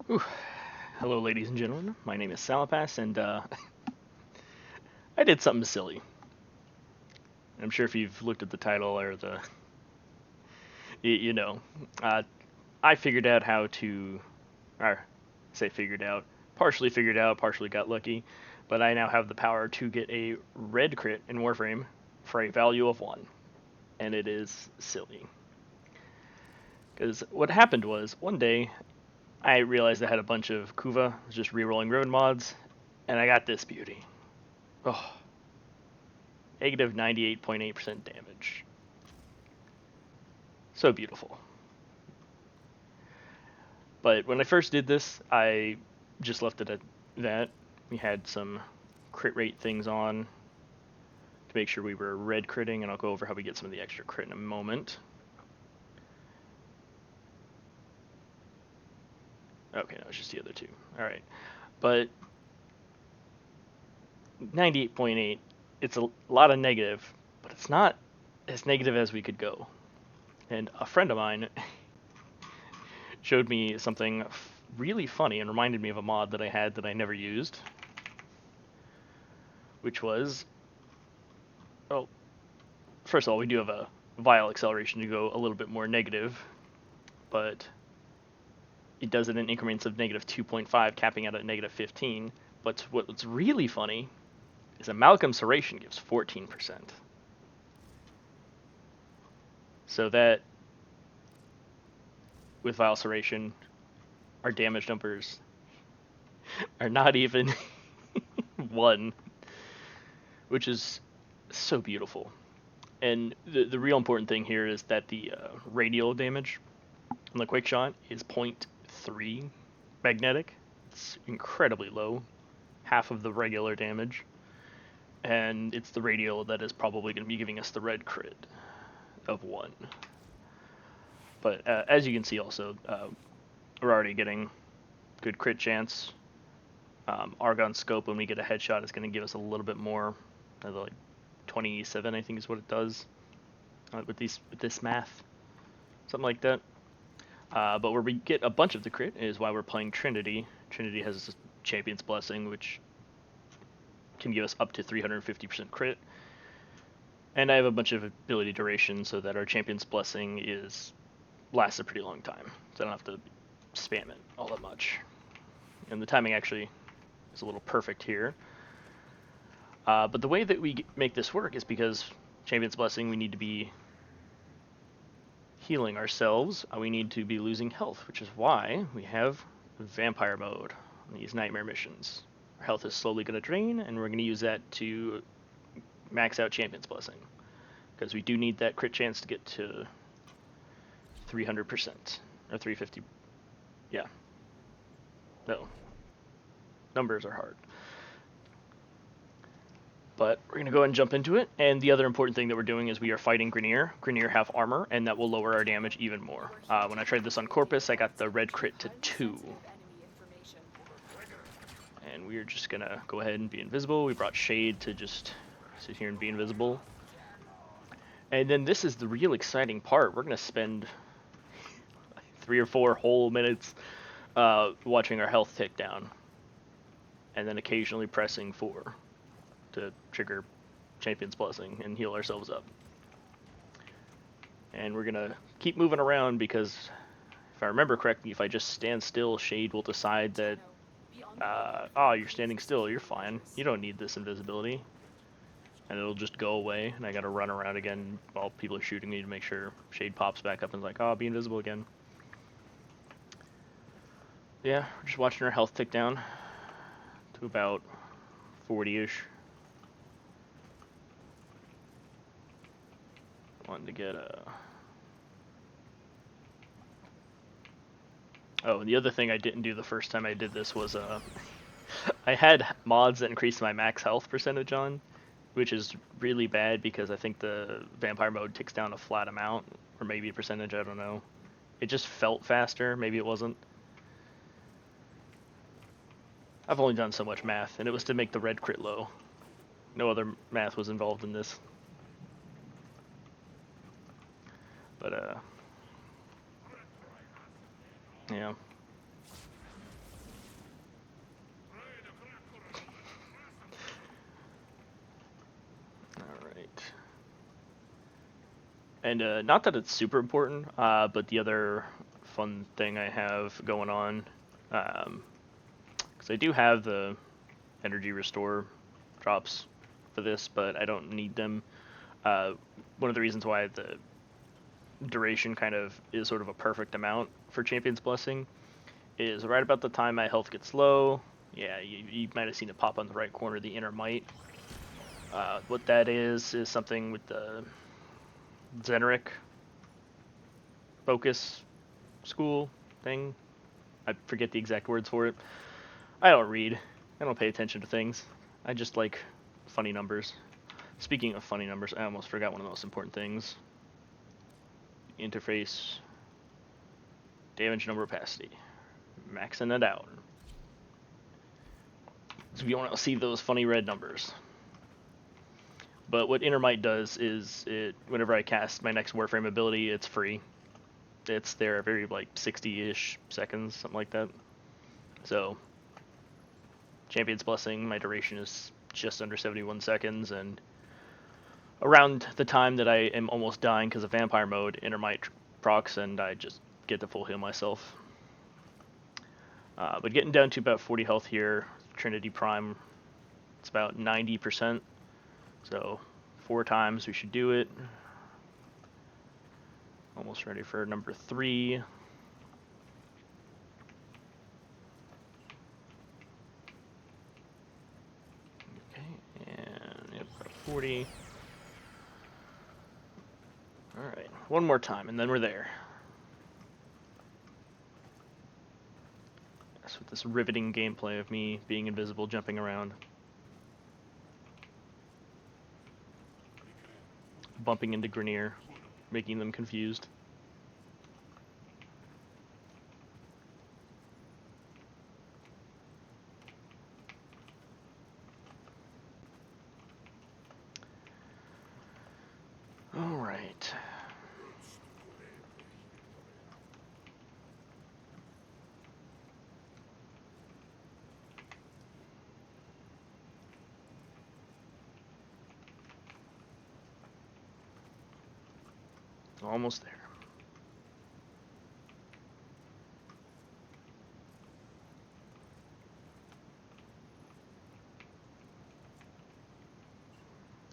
Ooh. Hello, ladies and gentlemen. My name is Salapass, and I did something silly. I'm sure if you've looked at the title or you know, uh, I figured out how to, or say figured out, partially got lucky, but I now have the power to get a red crit in Warframe for a value of 1, and it is silly. Because what happened was, one day, I realized I had a bunch of Kuva, just rerolling Riven mods, and I got this beauty. Oh, negative 98.8% damage. So beautiful. But when I first did this, I just left it at that. We had some crit rate things on to make sure we were red critting, and I'll go over how we get some of the extra crit in a moment. Okay, no, it's just the other two. Alright. But 98.8, it's a lot of negative, but it's not as negative as we could go. And a friend of mine showed me something really funny and reminded me of a mod that I had that I never used, which was, oh, first of all, we do have a vial acceleration to go a little bit more negative, but it does it in increments of negative 2.5, capping out at negative 15. But what's really funny is amalgam serration gives 14%. So that, with vial serration, our damage numbers are not even 1, which is so beautiful. And the real important thing here is that the radial damage on the quick shot is 0.3 magnetic. It's incredibly low, half of the regular damage. And it's the radial that is probably going to be giving us the red crit of 1. But as you can see also, we're already getting good crit chance. Argon scope, when we get a headshot, is going to give us a little bit more, like 27, I think is what it does with this math, something like that. But where we get a bunch of the crit is why we're playing Trinity. Trinity has a Champion's Blessing, which can give us up to 350% crit. And I have a bunch of ability duration so that our Champion's Blessing lasts a pretty long time. So I don't have to spam it all that much. And the timing actually is a little perfect here. But the way that we make this work is because Champion's Blessing, we need to be healing ourselves. We need to be losing health, which is why we have Vampire mode on these Nightmare missions. Our health is slowly going to drain, and we're going to use that to max out Champion's Blessing. Because we do need that crit chance to get to 300%. Or 350. Yeah. No. Numbers are hard. But we're going to go ahead and jump into it. And the other important thing that we're doing is we are fighting Grineer. Grineer have armor, and that will lower our damage even more. When I tried this on Corpus, I got the red crit to 2. And we're just going to go ahead and be invisible. We brought Shade to just sit here and be invisible. And then this is the real exciting part. We're going to spend 3 or 4 whole minutes watching our health tick down. And then occasionally pressing 4 to trigger Champion's Blessing and heal ourselves up. And we're going to keep moving around because, if I remember correctly, if I just stand still, Shade will decide that, oh, you're standing still, you're fine. You don't need this invisibility. And it'll just go away, and I gotta run around again while people are shooting me to make sure Shade pops back up and is like, oh, I'll be invisible again. Yeah, we're just watching our health tick down to about 40-ish. Wanted to get a... Oh, and the other thing I didn't do the first time I did this was I had mods that increased my max health percentage on, which is really bad because I think the vampire mode ticks down a flat amount, or maybe a percentage, I don't know. It just felt faster, maybe it wasn't. I've only done so much math, and it was to make the red crit low. No other math was involved in this. But, yeah. And not that it's super important, but the other fun thing I have going on, because I do have the energy restore drops for this, but I don't need them. One of the reasons why the duration kind of is sort of a perfect amount for Champion's Blessing is right about the time my health gets low. Yeah, you might have seen it pop on the right corner, the inner might. What that is something with the Zeneric focus school thing. I forget the exact words for it. I don't read. I don't pay attention to things. I just like funny numbers. Speaking of funny numbers, I almost forgot one of the most important things. Interface damage number opacity. Maxing it out. So we want to see those funny red numbers. But what Inner Might does is whenever I cast my next Warframe ability, it's free. It's there every like 60-ish seconds, something like that. So Champion's Blessing, my duration is just under 71 seconds, and around the time that I am almost dying because of Vampire Mode, Inner Might procs, and I just get to full heal myself. But getting down to about 40 health here, Trinity Prime, it's about 90%. So 4 times we should do it. Almost ready for number 3. Okay, and yep, about 40. Alright, one more time, and then we're there. Yes, with this riveting gameplay of me being invisible, jumping around. Bumping into Grenier, making them confused. All right. Almost there.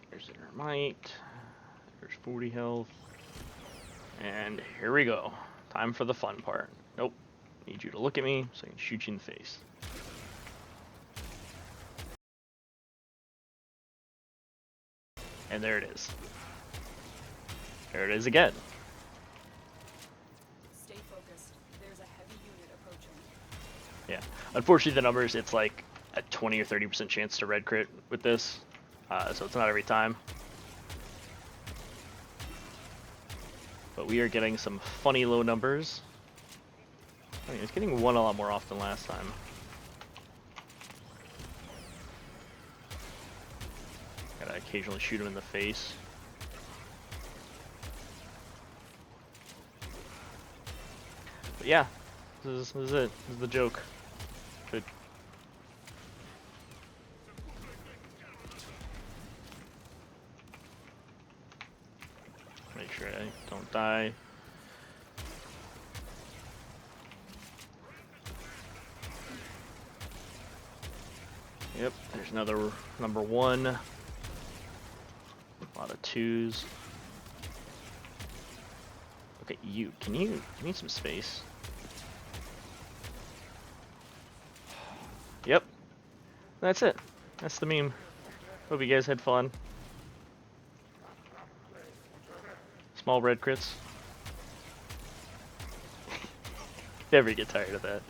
There's Inner Might. There's 40 health. And here we go. Time for the fun part. Nope. Need you to look at me so I can shoot you in the face. And there it is. There it is again. Stay focused. There's a heavy unit approaching. Yeah. Unfortunately, the numbers, it's like a 20 or 30% chance to red crit with this. So it's not every time. But we are getting some funny low numbers. I mean, it's getting 1 a lot more often than last time. Gotta occasionally shoot him in the face. But yeah, this is it. This is the joke. Good. Make sure I don't die. Yep, there's another number 1. A lot of 2s. Okay, can you give me some space? Yep. That's it. That's the meme. Hope you guys had fun. Small red crits. Never get tired of that.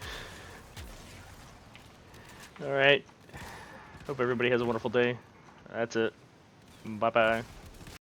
Alright. Hope everybody has a wonderful day. That's it. Bye-bye.